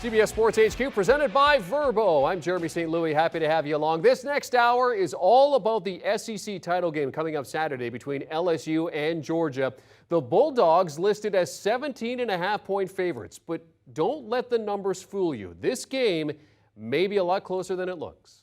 CBS Sports HQ presented by Verbo. I'm Jeremy St. Louis. Happy to have you along. This next hour is all about the SEC title game coming up Saturday between LSU and Georgia. The Bulldogs listed as 17.5-point favorites, but don't let the numbers fool you. This game may be a lot closer than it looks.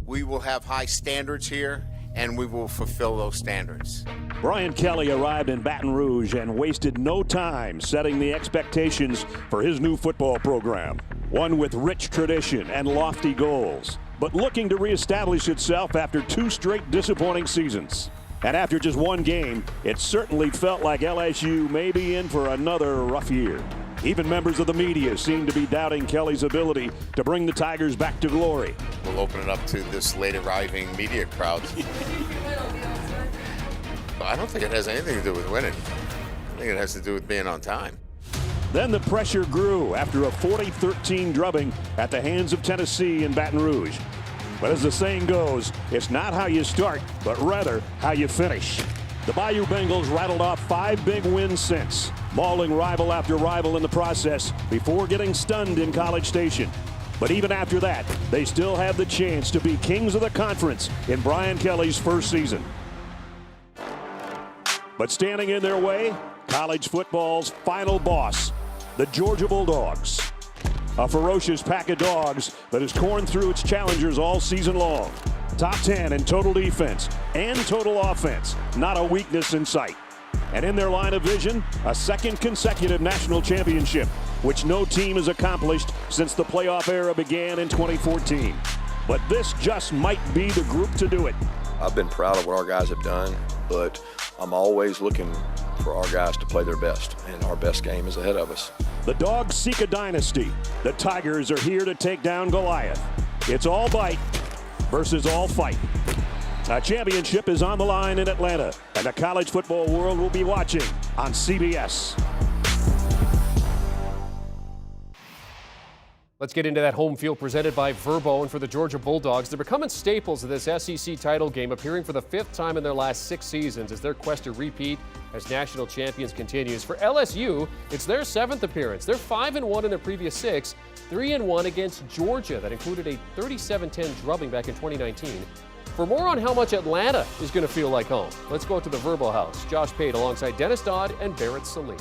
We will have high standards here, and we will fulfill those standards. Brian Kelly arrived in Baton Rouge and wasted no time setting the expectations for his new football program. One with rich tradition and lofty goals, but looking to reestablish itself after 2 straight disappointing seasons. And after just 1 game, it certainly felt like LSU may be in for another rough year. Even members of the media seem to be doubting Kelly's ability to bring the Tigers back to glory. We'll open it up to this late arriving media crowd. I don't think it has anything to do with winning. I think it has to do with being on time. Then the pressure grew after a 40-13 drubbing at the hands of Tennessee in Baton Rouge. But as the saying goes, it's not how you start, but rather how you finish. The Bayou Bengals rattled off 5 big wins since, mauling rival after rival in the process before getting stunned in College Station. But even after that, they still have the chance to be kings of the conference in Brian Kelly's first season. But standing in their way, college football's final boss, the Georgia Bulldogs. A ferocious pack of dogs that has torn through its challengers all season long. Top 10 in total defense and total offense, not a weakness in sight. And in their line of vision, a 2nd consecutive national championship, which no team has accomplished since the playoff era began in 2014. But this just might be the group to do it. I've been proud of what our guys have done, but I'm always looking for our guys to play their best, and our best game is ahead of us. The Dogs seek a dynasty. The Tigers are here to take down Goliath. It's all bite versus all fight. A championship is on the line in Atlanta, and the college football world will be watching on CBS. Let's get into that home field presented by Verbo. And for the Georgia Bulldogs, they're becoming staples of this SEC title game, appearing for the 5th time in their last 6 seasons as their quest to repeat as national champions continues. For LSU, it's their 7th appearance. They're 5-1 in their previous 6, 3-1 against Georgia. That included a 37-10 drubbing back in 2019. For more on how much Atlanta is going to feel like home, let's go to the Verbo house. Josh Pate alongside Dennis Dodd and Barrett Sallee.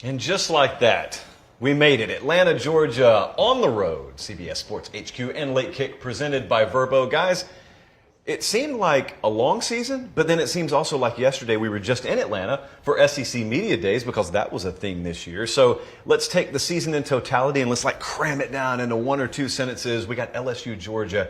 And just like that, we made it. Atlanta, Georgia, on the road. CBS Sports HQ and Late Kick presented by Verbo. Guys, it seemed like a long season, but then it seems also like yesterday we were just in Atlanta for SEC Media Days because that was a thing this year. So let's take the season in totality and let's cram it down into 1 or 2 sentences. We got LSU, Georgia.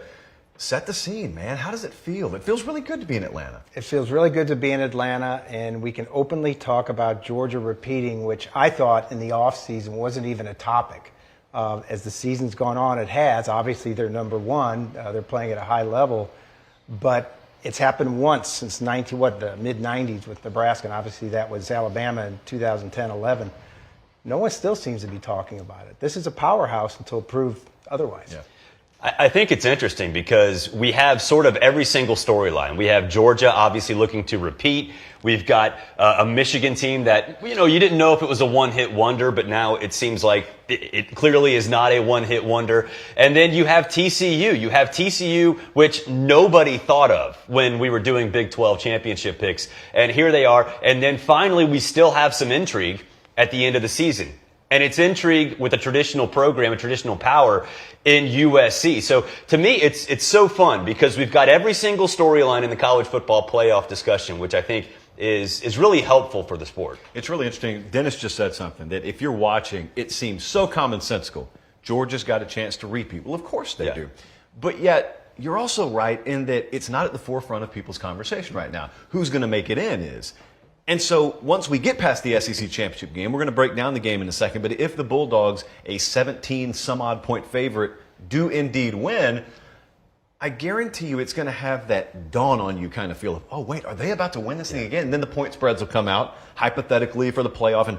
Set the scene, man. How does it feel? It feels really good to be in Atlanta. It feels really good to be in Atlanta, and we can openly talk about Georgia repeating, which I thought in the offseason wasn't even a topic. As the season's gone on, it has. Obviously, they're number 1. They're playing at a high level, but it's happened once since the mid-'90s with Nebraska, and obviously that was Alabama in 2010-11. No one still seems to be talking about it. This is a powerhouse until proved otherwise. Yeah. I think it's interesting because we have sort of every single storyline. We have Georgia obviously looking to repeat. We've got a Michigan team that, you didn't know if it was a one-hit wonder, but now it seems like it clearly is not a one-hit wonder. And then you have TCU. You have TCU, which nobody thought of when we were doing Big 12 championship picks. And here they are. And then finally, we still have some intrigue at the end of the season. And it's intrigue with a traditional program, a traditional power in USC. So to me, it's so fun because we've got every single storyline in the college football playoff discussion, which I think is really helpful for the sport. It's really interesting. Dennis just said something that if you're watching, it seems so commonsensical. Georgia's got a chance to repeat. Well, of course they do. But yet, you're also right in that it's not at the forefront of people's conversation right now. Who's going to make it in is. And so once we get past the SEC championship game, we're going to break down the game in a second. But if the Bulldogs, a 17-some-odd point favorite, do indeed win, I guarantee you it's going to have that dawn on you kind of feel of, oh, wait, are they about to win this thing again? And then the point spreads will come out, hypothetically, for the playoff. And,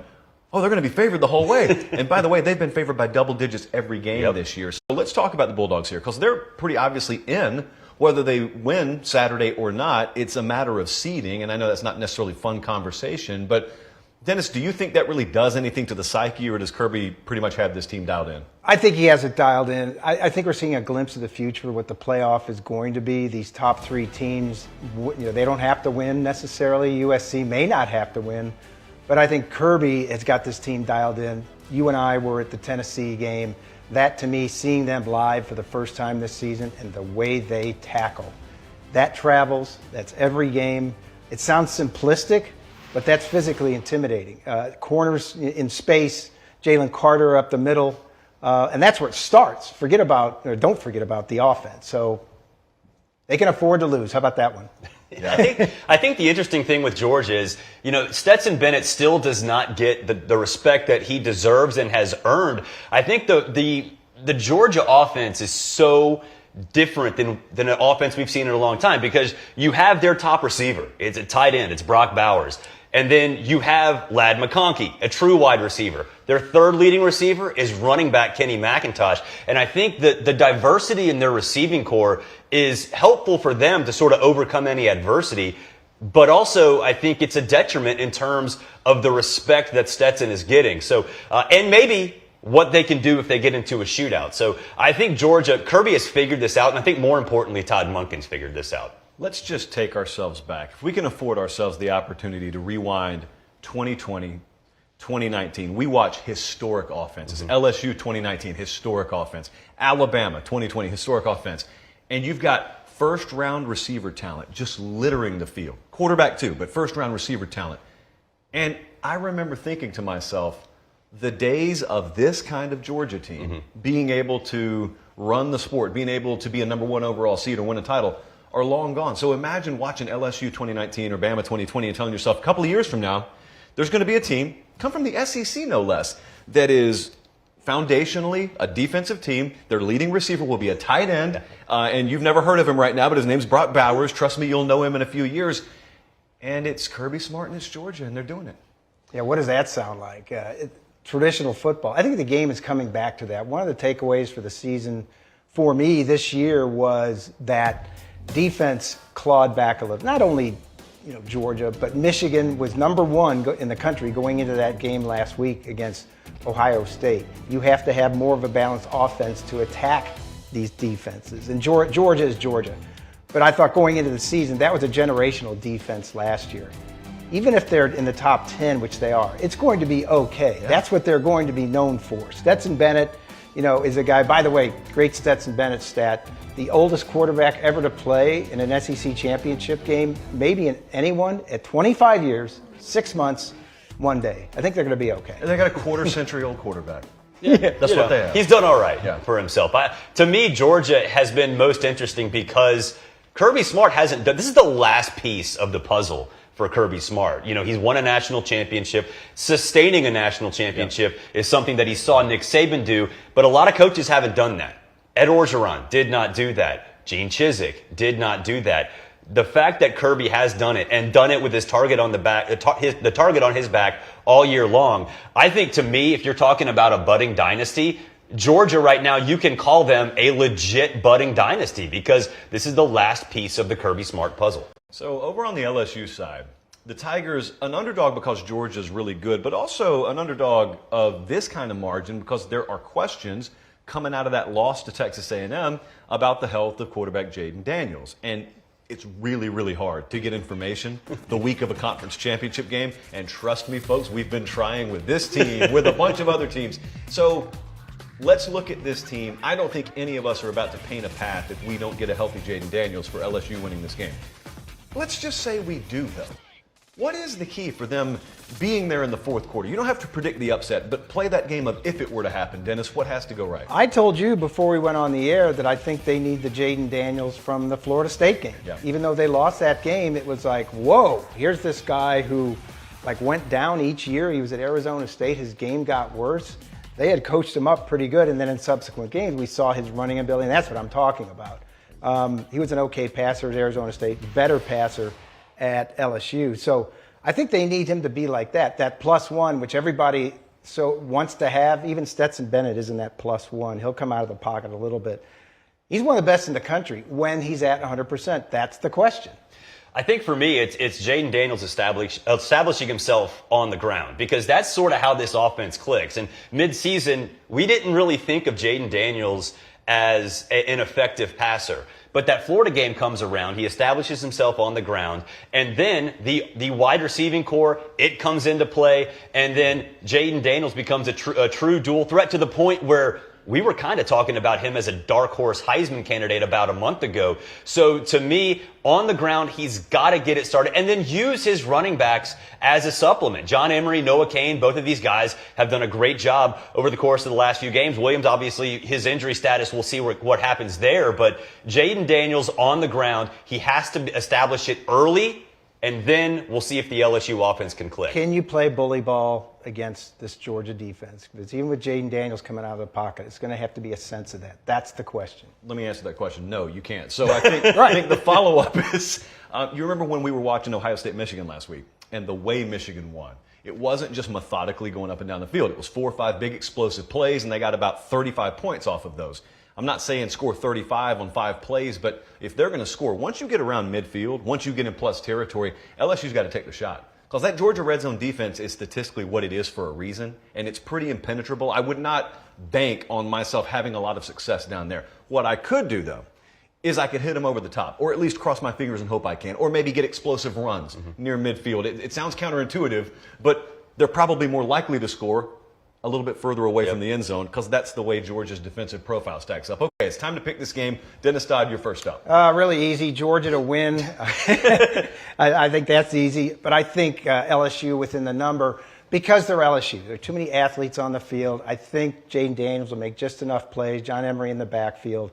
oh, they're going to be favored the whole way. And by the way, they've been favored by double digits every game this year. So let's talk about the Bulldogs here because they're pretty obviously in. Whether they win Saturday or not, it's a matter of seeding. And I know that's not necessarily fun conversation, but Dennis, do you think that really does anything to the psyche, or does Kirby pretty much have this team dialed in? I think he has it dialed in. I think we're seeing a glimpse of the future, what the playoff is going to be. These top 3 teams, they don't have to win necessarily. USC may not have to win. But I think Kirby has got this team dialed in. You and I were at the Tennessee game. That, to me, seeing them live for the first time this season and the way they tackle, that travels. That's every game. It sounds simplistic, but that's physically intimidating. Corners in space, Jalen Carter up the middle, and that's where it starts. Don't forget about the offense. So they can afford to lose. How about that one? Yeah. I think the interesting thing with Georgia is, Stetson Bennett still does not get the respect that he deserves and has earned. I think the Georgia offense is so different than an offense we've seen in a long time, because you have their top receiver. It's a tight end. It's Brock Bowers. And then you have Ladd McConkey, a true wide receiver. Their third leading receiver is running back Kenny McIntosh. And I think that the diversity in their receiving core is helpful for them to sort of overcome any adversity. But also, I think it's a detriment in terms of the respect that Stetson is getting. So, and maybe what they can do if they get into a shootout. So I think Kirby has figured this out. And I think more importantly, Todd Monken's figured this out. Let's just take ourselves back. If we can afford ourselves the opportunity to rewind 2020, 2019, we watch historic offenses. LSU 2019, historic offense. Alabama 2020, historic offense. And you've got first-round receiver talent just littering the field. Quarterback too, but first-round receiver talent. And I remember thinking to myself, the days of this kind of Georgia team being able to run the sport, being able to be a number 1 overall seed or win a title, are long gone. So imagine watching LSU 2019 or Bama 2020 and telling yourself a couple of years from now, there's going to be a team, come from the SEC no less, that is foundationally a defensive team. Their leading receiver will be a tight end, and you've never heard of him right now, but his name's Brock Bowers. Trust me, you'll know him in a few years. And it's Kirby Smart and it's Georgia, and they're doing it. Yeah, what does that sound like? Traditional football. I think the game is coming back to that. One of the takeaways for the season for me this year was that defense clawed back a little. Not only Georgia, but Michigan was number 1 in the country going into that game last week against Ohio State. You have to have more of a balanced offense to attack these defenses. And Georgia is Georgia. But I thought going into the season, that was a generational defense last year. Even if they're in the top 10, which they are, it's going to be okay. Yeah. That's what they're going to be known for. Stetson Bennett, is a guy, by the way, great Stetson Bennett stat, the oldest quarterback ever to play in an SEC championship game, maybe in anyone, at 25 years, 6 months, 1 day. I think they're going to be okay. And they got a quarter-century-old quarterback. Yeah, that's what they have. He's done all right for himself. To me, Georgia has been most interesting because Kirby Smart hasn't done. This is the last piece of the puzzle for Kirby Smart. He's won a national championship. Sustaining a national championship is something that he saw Nick Saban do, but a lot of coaches haven't done that. Ed Orgeron did not do that. Gene Chizik did not do that. The fact that Kirby has done it and done it with his target on the back, the target on his back all year long, I think, to me, if you're talking about a budding dynasty, Georgia right now, you can call them a legit budding dynasty because this is the last piece of the Kirby Smart puzzle. So over on the LSU side, the Tigers, an underdog because Georgia's really good, but also an underdog of this kind of margin because there are questions coming out of that loss to Texas A&M about the health of quarterback Jaden Daniels. And it's really, really hard to get information the week of a conference championship game. And trust me, folks, we've been trying with this team, with a bunch of other teams. So let's look at this team. I don't think any of us are about to paint a path if we don't get a healthy Jaden Daniels for LSU winning this game. Let's just say we do, though. What is the key for them being there in the fourth quarter? You don't have to predict the upset, but play that game of if it were to happen. Dennis, what has to go right? I told you before we went on the air that I think they need the Jaden Daniels from the Florida State game. Yeah. Even though they lost that game, it was like, whoa, here's this guy who went down each year. He was at Arizona State. His game got worse. They had coached him up pretty good, and then in subsequent games, we saw his running ability, and that's what I'm talking about. He was an okay passer at Arizona State, better passer at LSU. So I think they need him to be like that +1, which everybody so wants to have. Even Stetson Bennett isn't that +1. He'll come out of the pocket a little bit. He's one of the best in the country when he's at 100%. That's the question. I think for me, it's Jaden Daniels establishing himself on the ground, because that's sort of how this offense clicks. And mid-season, we didn't really think of Jaden Daniels as an effective passer. But that Florida game comes around, he establishes himself on the ground, and then the wide receiving core, it comes into play, and then Jaden Daniels becomes a true dual threat, to the point where we were kind of talking about him as a dark horse Heisman candidate about a month ago. So to me, on the ground, he's got to get it started and then use his running backs as a supplement. John Emery, Noah Cain, both of these guys have done a great job over the course of the last few games. Williams, obviously, his injury status, we'll see what happens there. But Jaden Daniels on the ground, he has to establish it early, and then we'll see if the LSU offense can click. Can you play bully ball against this Georgia defense? Because even with Jaden Daniels coming out of the pocket, it's going to have to be a sense of that. That's the question. Let me answer that question. No, you can't. So I think, I think the follow-up is, you remember when we were watching Ohio State-Michigan last week, and the way Michigan won. It wasn't just methodically going up and down the field. It was 4 or 5 big explosive plays, and they got about 35 points off of those. I'm not saying score 35 on 5 plays, but if they're going to score, once you get around midfield, once you get in plus territory, LSU's got to take the shot. Because that Georgia red zone defense is statistically what it is for a reason, and it's pretty impenetrable. I would not bank on myself having a lot of success down there. What I could do, though, is I could hit them over the top, or at least cross my fingers and hope I can, or maybe get explosive runs near midfield. It sounds counterintuitive, but they're probably more likely to score a little bit further away from the end zone, because that's the way Georgia's defensive profile stacks up. Okay, it's time to pick this game. Dennis Dodd, your first up. Really easy. Georgia to win. I think that's easy. But I think LSU within the number, because they're LSU. There are too many athletes on the field. I think Jaden Daniels will make just enough plays. John Emery in the backfield.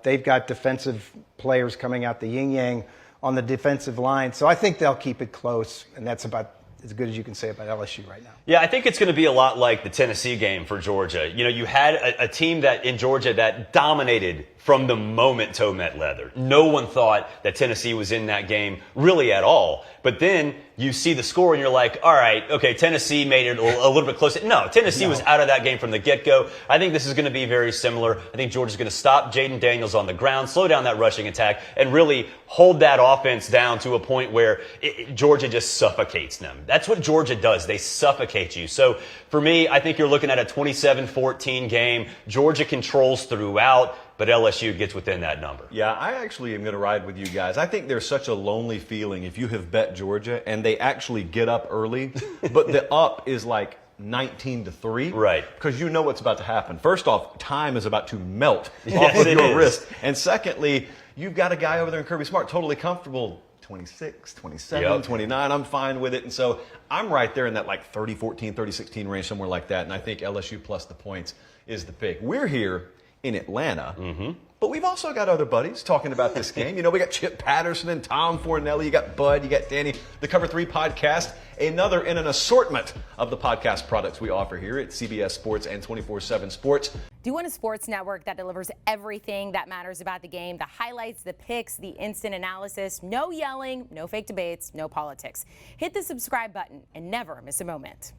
They've got defensive players coming out the yin-yang on the defensive line. So I think they'll keep it close, and that's about as good as you can say about LSU right now. Yeah, I think it's going to be a lot like the Tennessee game for Georgia. You know, you had a team that in Georgia that dominated from the moment toe met leather. No one thought that Tennessee was in that game really at all. But then you see the score and you're like, all right, okay, Tennessee made it a little bit closer. No, Tennessee was out of that game from the get-go. I think this is going to be very similar. I think Georgia's going to stop Jaden Daniels on the ground, slow down that rushing attack, and really hold that offense down to a point where Georgia just suffocates them. That's what Georgia does. They suffocate you. So for me, I think you're looking at a 27-14 game. Georgia controls throughout, but LSU gets within that number. Yeah, I actually am going to ride with you guys. I think there's such a lonely feeling if you have bet Georgia and they actually get up early, but the up is like 19-3. Right. Because you know what's about to happen. First off, time is about to melt off of your wrist. And secondly, you've got a guy over there in Kirby Smart totally comfortable. 26, 27, 29, I'm fine with it. And so I'm right there in that like 30-14, 30-16 range, somewhere like that. And I think LSU plus the points is the pick. We're here in Atlanta, but we've also got other buddies talking about this game. You know, we got Chip Patterson and Tom Fornelli. You got Bud, you got Danny, the Cover 3 podcast, another in an assortment of the podcast products we offer here at CBS Sports and 24/7 Sports. Do you want a sports network that delivers everything that matters about the game? The highlights, the picks, the instant analysis, no yelling, no fake debates, no politics. Hit the subscribe button and never miss a moment.